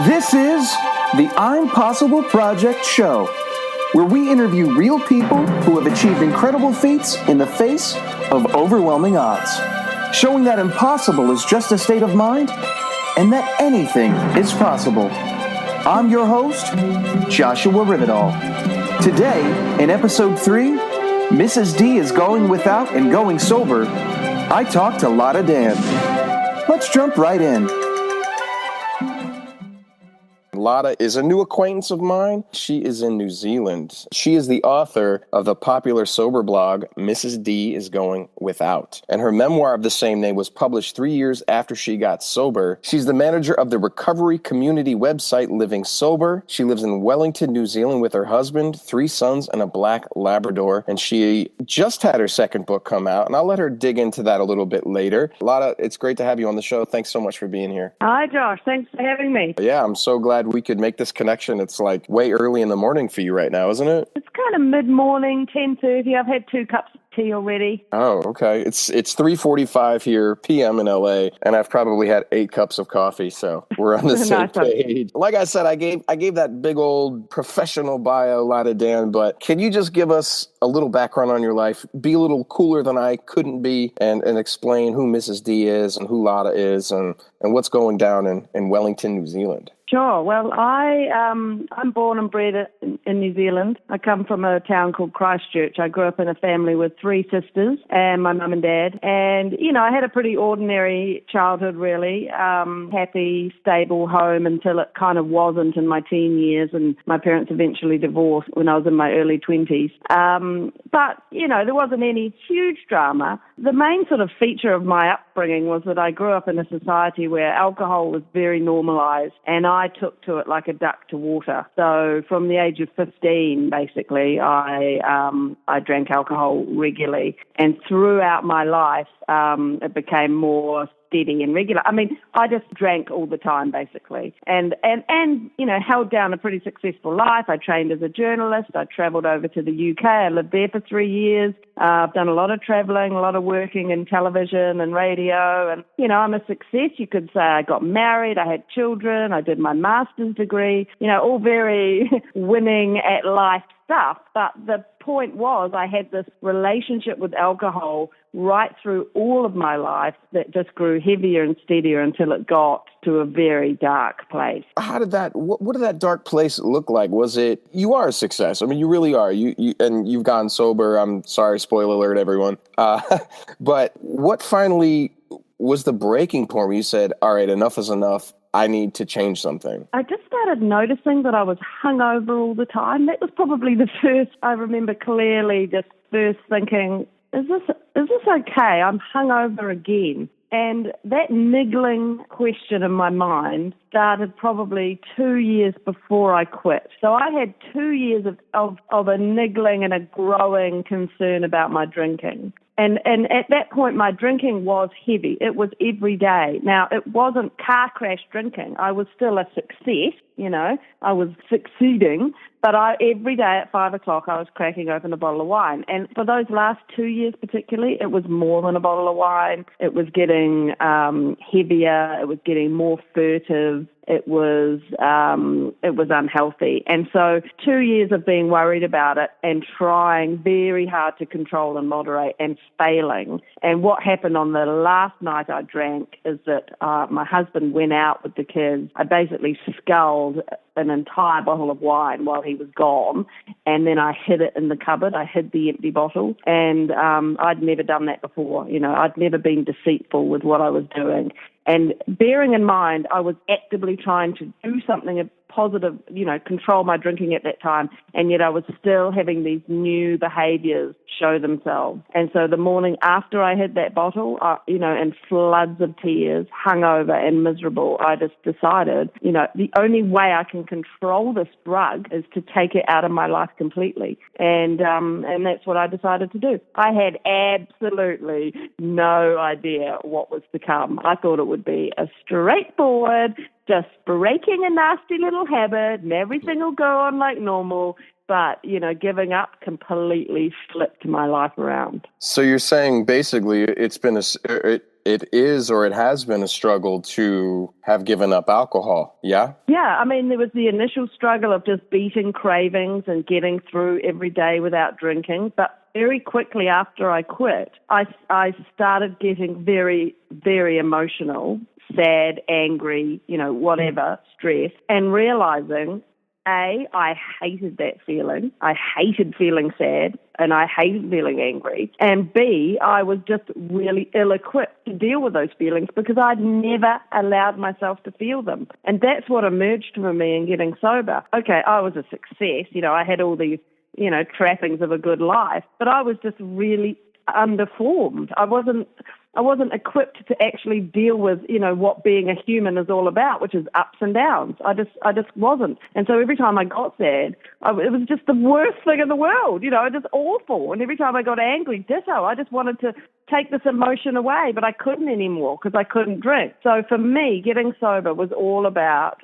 This is the I'm Possible Project show, where we interview real people who have achieved incredible feats in the face of overwhelming odds, showing that impossible is just a state of mind and that anything is possible. I'm your host, Joshua Rivedal. Today, in episode 3, Mrs. D is going without and going sober, I talk to Lotta Dann. Let's jump right in. Lotta is a new acquaintance of mine. She is in New Zealand. She is the author of the popular sober blog, Mrs. D is Going Without. And her memoir of the same name was published 3 years after she got sober. She's the manager of the recovery community website Living Sober. She lives in Wellington, New Zealand with her husband, 3 sons, and a black Labrador. And she just had her second book come out, and I'll let her dig into that a little bit later. Lotta, it's great to have you on the show. Thanks so much for being here. Hi, Josh. Thanks for having me. Yeah, I'm so glad we could make this connection. It's like way early in the morning for you right now, isn't it? It's kind of mid-morning, 10:30. I've had 2 cups of tea already. Oh, okay. It's 3:45 here, p.m. in LA, and I've probably had 8 cups of coffee, so we're on the same page. Like I said, I gave that big old professional bio, Lotta Dann, but can you just give us a little background on your life, be a little cooler than I couldn't be, and explain who Mrs. D is and who Lotta is and what's going down in Wellington, New Zealand? Sure. Well, I'm born and bred in New Zealand. I come from a town called Christchurch. I grew up in a family with 3 sisters and my mum and dad. And, you know, I had a pretty ordinary childhood, really. Happy, stable home until it kind of wasn't in my teen years. And my parents eventually divorced when I was in my early 20s. But, you know, there wasn't any huge drama. The main sort of feature of my upbringing was that I grew up in a society where alcohol was very normalized, and I took to it like a duck to water. So from the age of 15, basically, I drank alcohol regularly, and throughout my life, it became more steady and regular. I mean, I just drank all the time, basically, and you know, held down a pretty successful life. I trained as a journalist. I traveled over to the UK. I lived there for 3 years. I've done a lot of traveling, a lot of working in television and radio, and, you know, I'm a success, you could say. I got married, I had children, I did my master's degree, you know, all very winning at life stuff. But the point was, I had this relationship with alcohol right through all of my life that just grew heavier and steadier until it got to a very dark place. How did that, what did that dark place look like? Was it, you are a success. I mean, you really are. And you've gone sober. I'm sorry, spoiler alert, everyone. But what finally was the breaking point where you said, all right, enough is enough. I need to change something? I just started noticing that I was hungover all the time. That was probably the first, I remember clearly just first thinking, is this okay? I'm hungover again. And that niggling question in my mind started probably 2 years before I quit. So I had 2 years of a niggling and a growing concern about my drinking. And at that point, my drinking was heavy. It was every day. Now, it wasn't car crash drinking. I was still a success, you know. I was succeeding. But every day at 5 o'clock, I was cracking open a bottle of wine. And for those last 2 years particularly, it was more than a bottle of wine. It was getting heavier. It was getting more furtive. It was unhealthy. And so 2 years of being worried about it and trying very hard to control and moderate and failing. And what happened on the last night I drank is that my husband went out with the kids. I basically sculled an entire bottle of wine while he was gone, and then I hid it in the cupboard. I hid the empty bottle, and I'd never done that before. You know, I'd never been deceitful with what I was doing. And bearing in mind, I was actively trying to do something positive, you know, control my drinking at that time, and yet I was still having these new behaviours show themselves. And so the morning after I hid that bottle, you know, in floods of tears, hungover and miserable, I just decided, you know, the only way I can control this drug is to take it out of my life completely. And that's what I decided to do. I had absolutely no idea what was to come. I thought it would be a straightforward, just breaking a nasty little habit and everything will go on like normal. But, you know, giving up completely flipped my life around. So you're saying basically it's been it is or it has been a struggle to have given up alcohol. Yeah? Yeah, I mean, there was the initial struggle of just beating cravings and getting through every day without drinking. But very quickly after I quit, I started getting very, very emotional, sad, angry, whatever, stressed, and realizing, A, I hated that feeling. I hated feeling sad, and I hated feeling angry. And B, I was just really ill-equipped to deal with those feelings because I'd never allowed myself to feel them. And that's what emerged for me in getting sober. Okay, I was a success. I had all these, trappings of a good life, but I was just really underformed. I wasn't equipped to actually deal with, what being a human is all about, which is ups and downs. I just wasn't. And so every time I got sad, it was just the worst thing in the world, just awful. And every time I got angry, ditto. I just wanted to take this emotion away, but I couldn't anymore because I couldn't drink. So for me, getting sober was all about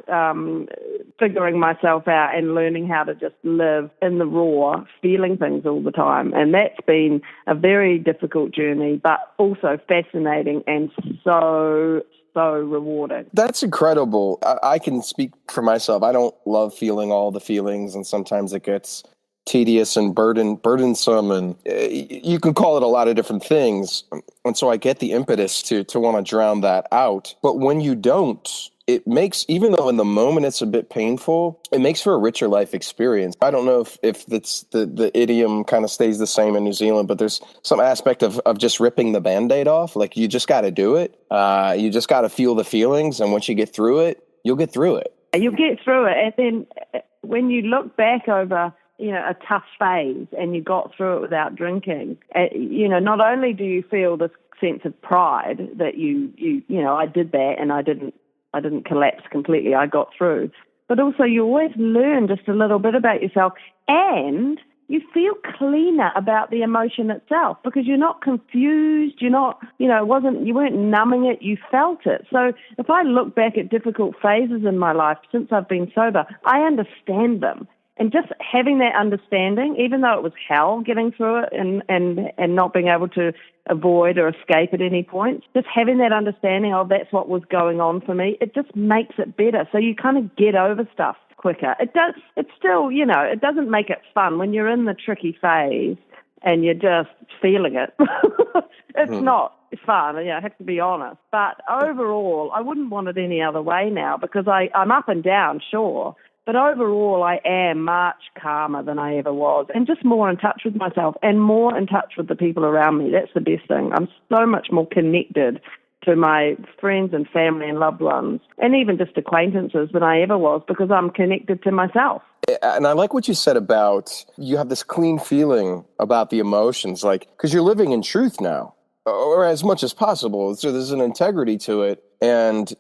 figuring myself out and learning how to just live in the raw, feeling things all the time. And that's been a very difficult journey, but also fascinating and so rewarding. That's incredible. I can speak for myself. I don't love feeling all the feelings, and sometimes it gets tedious and burdensome, and you can call it a lot of different things. And so I get the impetus to want to drown that out. But when you don't, it makes, even though in the moment it's a bit painful, it makes for a richer life experience. I don't know if it's the idiom kind of stays the same in New Zealand, but there's some aspect of just ripping the Band-Aid off. Like, you just got to do it. You just got to feel the feelings. And once you get through it, you'll get through it. You'll get through it. And then when you look back over a tough phase and you got through it without drinking, not only do you feel this sense of pride that I did that and I didn't collapse completely, I got through, but also you always learn just a little bit about yourself, and you feel cleaner about the emotion itself because you're not confused, you're not, you weren't numbing it, you felt it. So if I look back at difficult phases in my life since I've been sober, I understand them. And just having that understanding, even though it was hell getting through it and not being able to avoid or escape at any point, just having that understanding of that's what was going on for me, it just makes it better. So you kind of get over stuff quicker. It's still, it doesn't make it fun when you're in the tricky phase and you're just feeling it. It's not fun, I have to be honest. But overall, I wouldn't want it any other way now because I'm up and down, sure. But overall, I am much calmer than I ever was, and just more in touch with myself and more in touch with the people around me. That's the best thing. I'm so much more connected to my friends and family and loved ones, and even just acquaintances than I ever was because I'm connected to myself. And I like what you said about you have this clean feeling about the emotions, like, because you're living in truth now, or as much as possible. So there's an integrity to it. And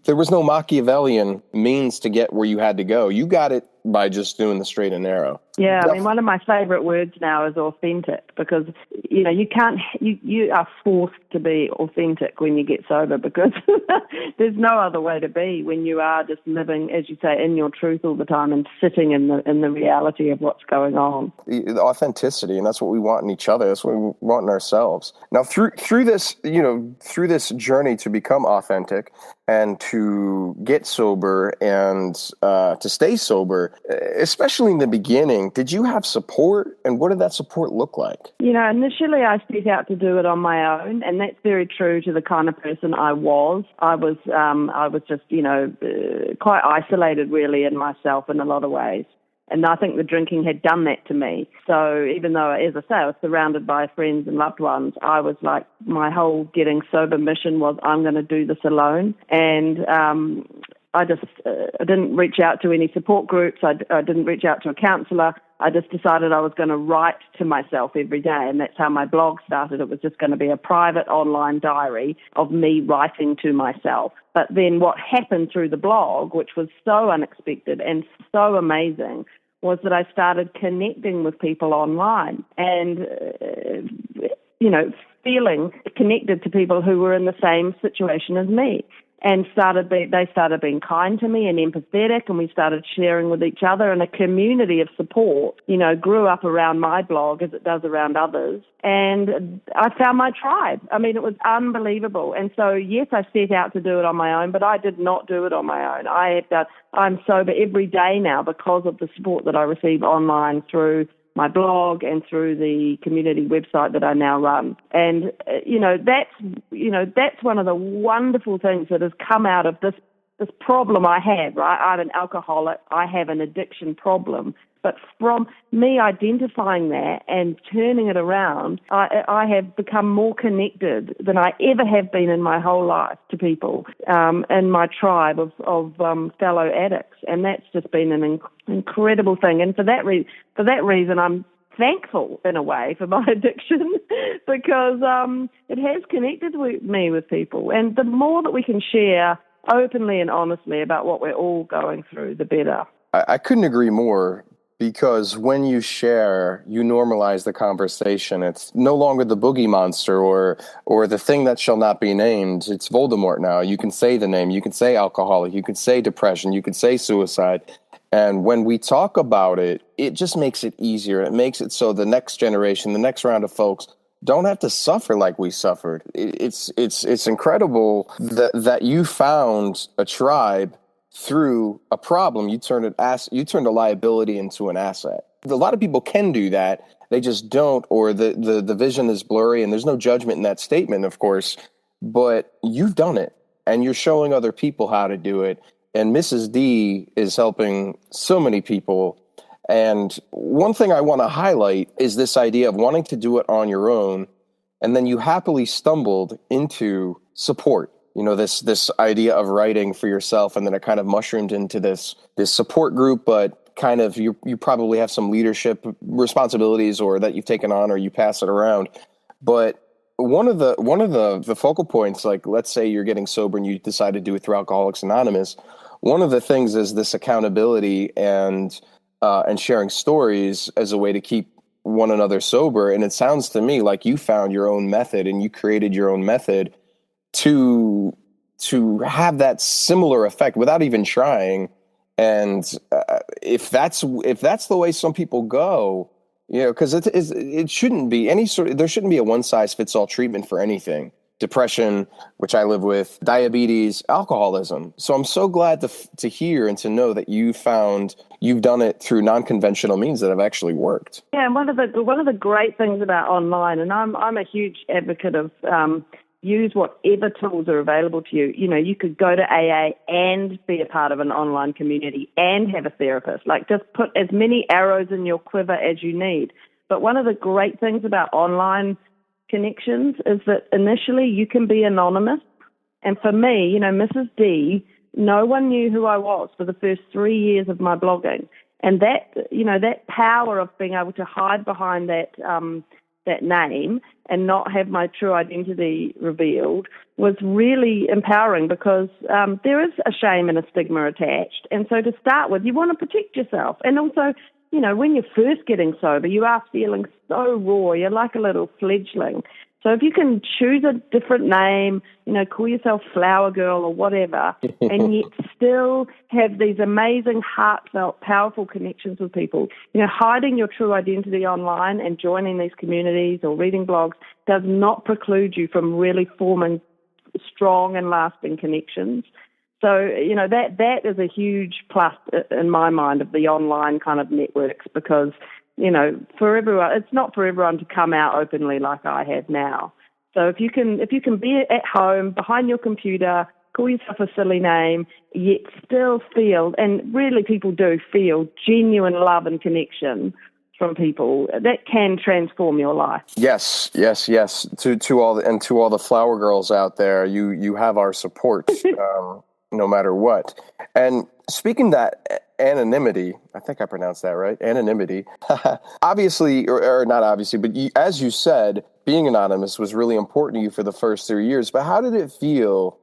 there was no Machiavellian means to get where you had to go. You got it by just doing the straight and narrow. Yeah, I mean, one of my favorite words now is authentic because, you are forced to be authentic when you get sober because there's no other way to be when you are just living, as you say, in your truth all the time and sitting in the reality of what's going on. The authenticity, and that's what we want in each other. That's what we want in ourselves. Now, through this journey to become authentic and to get sober and to stay sober, especially in the beginning, did you have support, and what did that support look like? Initially I set out to do it on my own, and that's very true to the kind of person I was. I was just, quite isolated really in myself in a lot of ways. And I think the drinking had done that to me. So even though, as I say, I was surrounded by friends and loved ones, I was like, my whole getting sober mission was I'm going to do this alone. And I didn't reach out to any support groups. I didn't reach out to a counsellor. I just decided I was going to write to myself every day, and that's how my blog started. It was just going to be a private online diary of me writing to myself. But then what happened through the blog, which was so unexpected and so amazing, was that I started connecting with people online and, feeling connected to people who were in the same situation as me. and they started being kind to me and empathetic, and we started sharing with each other, and a community of support, grew up around my blog as it does around others. And I found my tribe. I mean, it was unbelievable. And so, yes, I set out to do it on my own, but I did not do it on my own. I'm sober every day now because of the support that I receive online through my blog and through the community website that I now run. And, that's one of the wonderful things that has come out of this problem I have, right? I'm an alcoholic. I have an addiction problem. But from me identifying that and turning it around, I have become more connected than I ever have been in my whole life to people in my tribe of fellow addicts. And that's just been an incredible thing. And for that reason, I'm thankful in a way for my addiction because it has connected me with people. And the more that we can share openly and honestly about what we're all going through, the better. I couldn't agree more. Because when you share, you normalize the conversation. It's no longer the boogie monster or the thing that shall not be named. It's Voldemort now. You can say the name. You can say alcoholic. You can say depression. You can say suicide. And when we talk about it, it just makes it easier. It makes it so the next generation, the next round of folks don't have to suffer like we suffered. It's incredible that you found a tribe through a problem. You turned a liability into an asset. A lot of people can do that. They just don't, or the vision is blurry, and there's no judgment in that statement, of course, but you've done it, and you're showing other people how to do it. And Mrs. D is helping so many people. And one thing I want to highlight is this idea of wanting to do it on your own, and then you happily stumbled into support. This idea of writing for yourself, and then it kind of mushroomed into this support group, but kind of you probably have some leadership responsibilities or that you've taken on or you pass it around. But one of the focal points, like let's say you're getting sober and you decide to do it through Alcoholics Anonymous, one of the things is this accountability and sharing stories as a way to keep one another sober. And it sounds to me like you found your own method and you created your own method to have that similar effect without even trying. And if that's the way some people go, because it shouldn't be there shouldn't be a one size fits all treatment for anything. Depression, which I live with, diabetes, alcoholism. So I'm so glad to hear and to know that you've done it through non-conventional means that have actually worked. Yeah, and one of the great things about online, and I'm a huge advocate of use whatever tools are available to you. You could go to AA and be a part of an online community and have a therapist. Like, just put as many arrows in your quiver as you need. But one of the great things about online connections is that initially you can be anonymous. And for me, Mrs. D, no one knew who I was for the first 3 years of my blogging. And that power of being able to hide behind that name and not have my true identity revealed was really empowering because there is a shame and a stigma attached. And so to start with, you want to protect yourself. And also, when you're first getting sober, you are feeling so raw. You're like a little fledgling. So if you can choose a different name, call yourself Flower Girl or whatever, and yet still have these amazing, heartfelt, powerful connections with people, hiding your true identity online and joining these communities or reading blogs does not preclude you from really forming strong and lasting connections. So, that is a huge plus in my mind of the online kind of networks because, for everyone, it's not for everyone to come out openly like I have now. So if you can be at home behind your computer, call yourself a silly name, yet still feel, and really people do feel genuine love and connection from people, that can transform your life. Yes. To all the flower girls out there, you have our support. No matter what. And speaking that anonymity, I think I pronounced that right, anonymity, obviously, or not obviously, but as you said, being anonymous was really important to you for the first 3 years. But how did it feel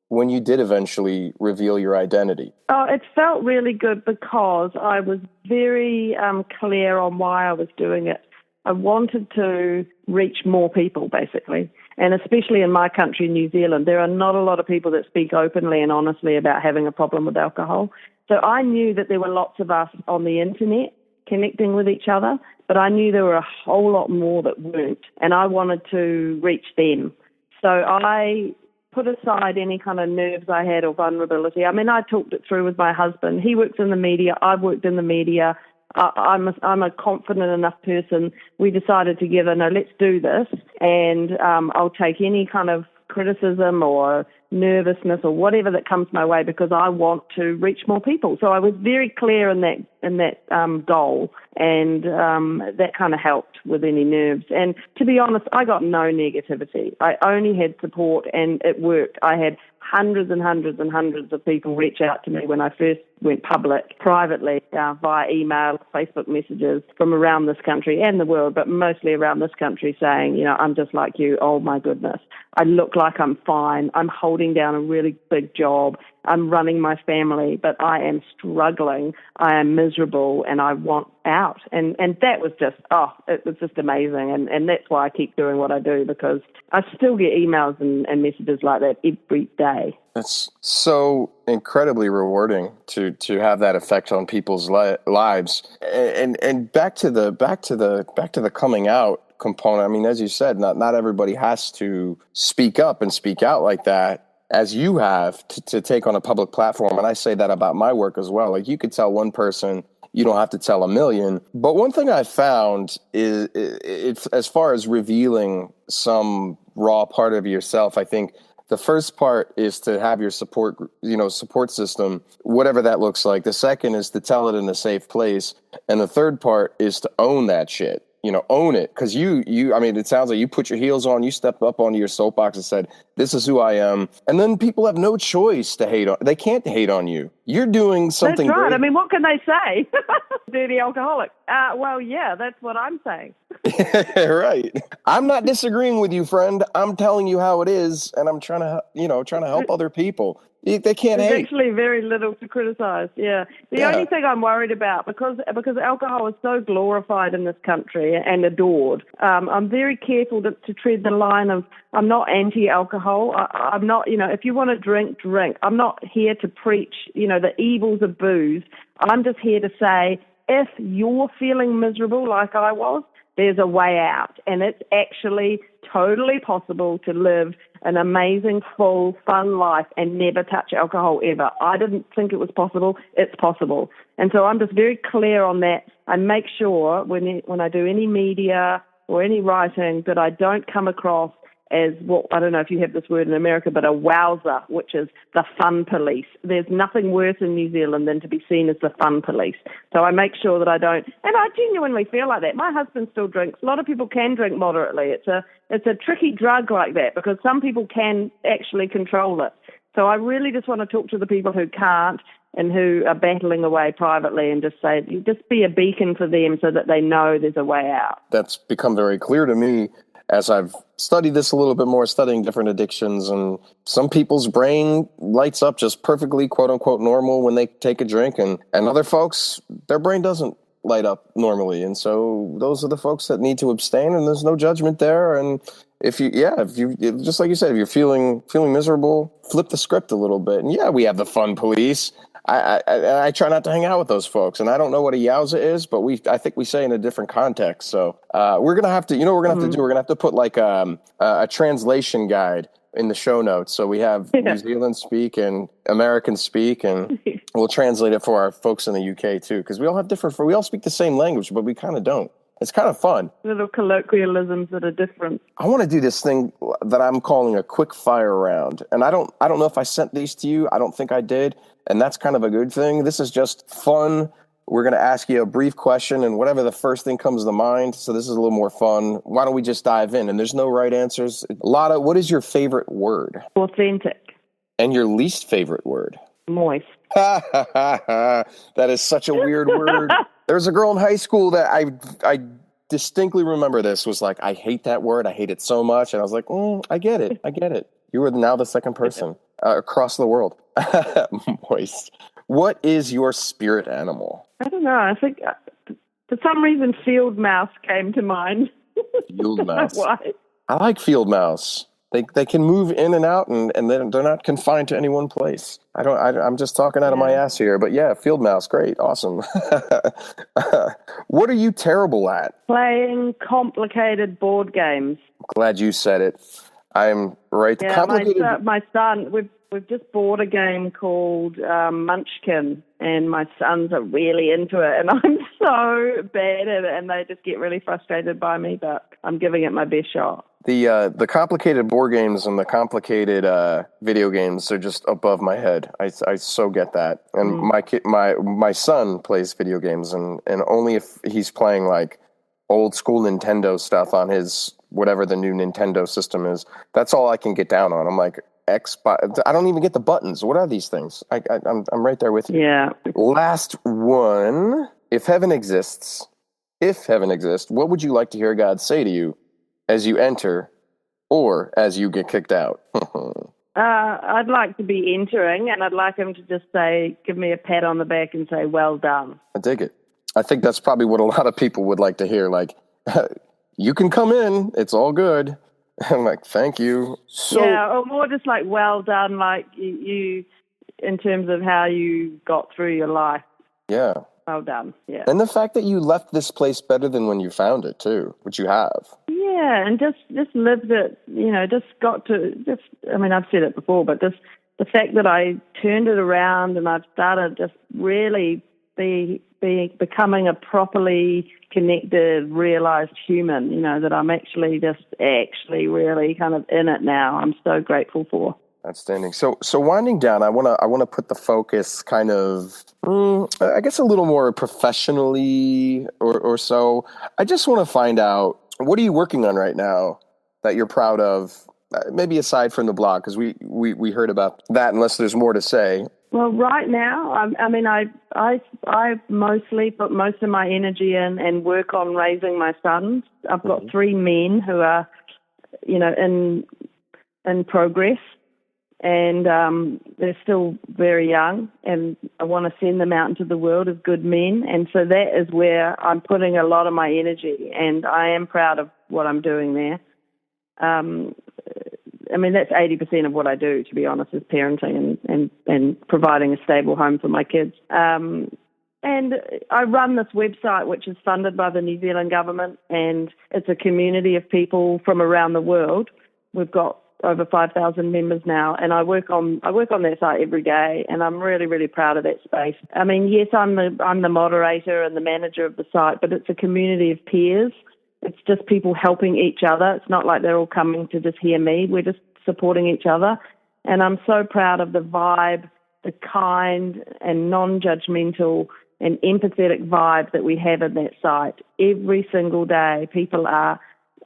when you did eventually reveal your identity? Oh, it felt really good because I was very clear on why I was doing it. I wanted to reach more people, basically. And especially in my country, New Zealand, there are not a lot of people that speak openly and honestly about having a problem with alcohol. So I knew that there were lots of us on the internet connecting with each other, but I knew there were a whole lot more that weren't, and I wanted to reach them. So I put aside any kind of nerves I had or vulnerability. I mean, I talked it through with my husband. He works in the media. I've worked in the media. I'm a confident enough person. We decided together, no, let's do this, and I'll take any kind of criticism or nervousness or whatever that comes my way because I want to reach more people. So I was very clear in that goal, and that kind of helped with any nerves. And to be honest, I got no negativity. I only had support, and it worked. I had hundreds and hundreds and hundreds of people reach out to me when I first went public privately via email, Facebook messages from around this country and the world, but mostly around this country saying, you know, I'm just like you. Oh, my goodness. I look like I'm fine. I'm holding down a really big job. I'm running my family, but I am struggling. I am miserable, and I want out. And that was just, it was just amazing. And that's why I keep doing what I do, because I still get emails and messages like that every day. It's so incredibly rewarding to have that effect on people's lives. And back to the coming out component. I mean, as you said, not everybody has to speak up and speak out like that, as you have to take on a public platform. And I say that about my work as well. Like, you could tell one person, you don't have to tell a million. But one thing I found is, it's as far as revealing some raw part of yourself, I think the first part is to have your support system, whatever that looks like. The second is to tell it in a safe place. And the third part is to own that shit. Own it. Because I mean, it sounds like you put your heels on, you stepped up onto your soapbox and said, this is who I am. And then people have no choice to hate on. They can't hate on you. You're doing something. That's right. Great. I mean, what can they say? Dirty alcoholic. Well, yeah, that's what I'm saying. Right. I'm not disagreeing with you, friend. I'm telling you how it is. And I'm trying to help other people. They can't hate. There's actually very little to criticize. Yeah. The only thing I'm worried about, because alcohol is so glorified in this country and adored, I'm very careful to tread the line of, I'm not anti-alcohol. I'm not, if you want to drink, drink. I'm not here to preach, the evils of booze. I'm just here to say, if you're feeling miserable like I was, there's a way out. And it's actually totally possible to live an amazing, full, fun life and never touch alcohol ever. I didn't think it was possible. It's possible. And so I'm just very clear on that. I make sure when I do any media or any writing that I don't come across as, I don't know if you have this word in America, but a wowser, which is the fun police. There's nothing worse in New Zealand than to be seen as the fun police. So I make sure that I don't, and I genuinely feel like that. My husband still drinks. A lot of people can drink moderately. It's a tricky drug like that, because some people can actually control it. So I really just want to talk to the people who can't and who are battling away privately, and just say, just be a beacon for them so that they know there's a way out. That's become very clear to me as I've studied this a little bit more, studying different addictions. And some people's brain lights up just perfectly, quote unquote, normal when they take a drink. And other folks, their brain doesn't light up normally. And so those are the folks that need to abstain, and there's no judgment there. And if you just like you said, if you're feeling miserable, flip the script a little bit. And yeah, we have the fun police. I try not to hang out with those folks, and I don't know what a yowza is, but I think we say in a different context. So we're gonna have to, we're gonna have to do. We're gonna have to put like a translation guide in the show notes. So we have New Zealand speak and American speak, and we'll translate it for our folks in the UK too, because we all speak the same language, but we kind of don't. It's kind of fun. Little colloquialisms that are different. I want to do this thing that I'm calling a quick fire round. And I don't know if I sent these to you. I don't think I did. And that's kind of a good thing. This is just fun. We're going to ask you a brief question, and whatever the first thing comes to mind. So this is a little more fun. Why don't we just dive in? And there's no right answers. Lotta, what is your favorite word? Authentic. And your least favorite word? Moist. That is such a weird word. There's a girl in high school that I distinctly remember this was like, I hate that word. I hate it so much. And I was like, I get it. You are now the second person across the world. Moist. What is your spirit animal? I don't know. I think for some reason field mouse came to mind. Field mouse. Why? I like field mouse. They can move in and out, and they're not confined to any one place. I'm just talking out of my ass here, but yeah, field mouse, great, awesome. What are you terrible at? Playing complicated board games. Glad you said it. I'm right. Yeah, my son, we've just bought a game called Munchkin, and my sons are really into it, and I'm so bad at it, and they just get really frustrated by me, but I'm giving it my best shot. The complicated board games and the complicated video games are just above my head. I so get that. And my son plays video games, and only if he's playing like old school Nintendo stuff on his whatever the new Nintendo system is. That's all I can get down on. I'm like, Xbox. I don't even get the buttons. What are these things? I'm right there with you. Yeah. Last one. If heaven exists, what would you like to hear God say to you as you enter or as you get kicked out? I'd like to be entering, and I'd like him to just give me a pat on the back and say, well done. I dig it. I think that's probably what a lot of people would like to hear. Like, you can come in. It's all good. I'm like, thank you. So, yeah, or more just like, well done, like you in terms of how you got through your life. Yeah. Well done, yeah. And the fact that you left this place better than when you found it, too, which you have. Yeah, and just lived it, I've said it before, but just the fact that I turned it around and I've started just really becoming a properly connected, realized human, that I'm actually really kind of in it now. I'm so grateful for. Outstanding. So winding down, I want to put the focus kind of, I guess, a little more professionally or so. I just want to find out, what are you working on right now that you're proud of? Maybe aside from the blog, because we heard about that. Unless there's more to say. Well, right now, I mostly put most of my energy in and work on raising my sons. I've got 3 men who are, in progress. And they're still very young, and I want to send them out into the world as good men. And so that is where I'm putting a lot of my energy, and I am proud of what I'm doing there. That's 80% of what I do, to be honest, is parenting and providing a stable home for my kids. And I run this website, which is funded by the New Zealand government, and it's a community of people from around the world. We've got over 5,000 members now, and I work on that site every day, and I'm really, really proud of that space. Yes, I'm the moderator and the manager of the site, but it's a community of peers. It's just people helping each other. It's not like they're all coming to just hear me. We're just supporting each other, and I'm so proud of the vibe, the kind and non-judgmental and empathetic vibe that we have in that site. Every single day, people are,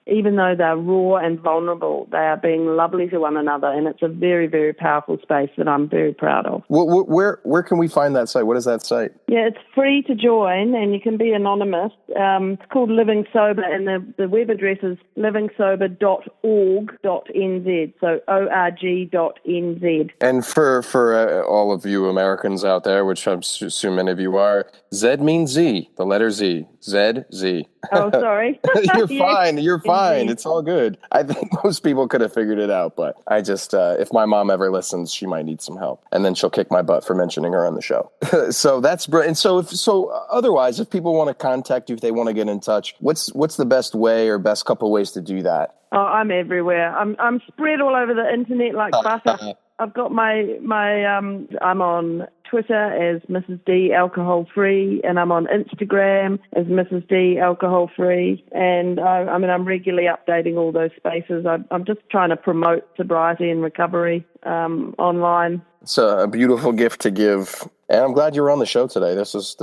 even though they're raw and vulnerable, they are being lovely to one another, and it's a very, very powerful space that I'm very proud of. Where can we find that site? What is that site? Yeah, it's free to join, and you can be anonymous. It's called Living Sober, and the web address is livingsober.org.nz, so org.nz. And for all of you Americans out there, which I assume many of you are, Z means Z, the letter Z. Z. Oh, sorry. You're fine. You're fine. It's all good. I think most people could have figured it out, but I just, if my mom ever listens, she might need some help. And then she'll kick my butt for mentioning her on the show. So that's brilliant. So otherwise, if people want to contact you, if they want to get in touch, what's the best way or best couple ways to do that? Oh, I'm everywhere. I'm spread all over the internet like butter. I've got I'm on Twitter as Mrs. D Alcohol Free, and I'm on Instagram as Mrs. D Alcohol Free, and I'm regularly updating all those spaces. I'm just trying to promote sobriety and recovery online. It's a beautiful gift to give, and I'm glad you were on the show today. This was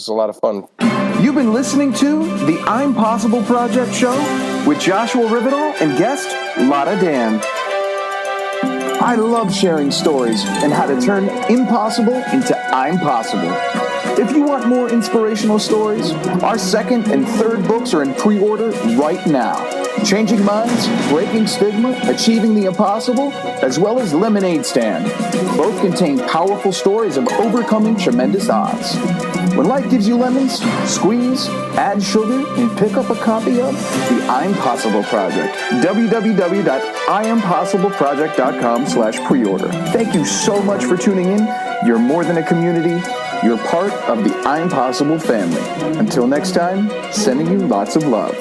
a lot of fun. You've been listening to the I'm Possible Project show with Joshua Rivedal and guest Lotta Dann. I love sharing stories and how to turn impossible into I'm possible. If you want more inspirational stories, our second and third books are in pre-order right now. Changing minds, breaking stigma, achieving the impossible, as well as Lemonade Stand. Both contain powerful stories of overcoming tremendous odds. When life gives you lemons, squeeze, add sugar, and pick up a copy of The I'm Possible Project. www.IamPossibleProject.com/pre-order. Thank you so much for tuning in. You're more than a community. You're part of the I'm Possible family. Until next time, sending you lots of love.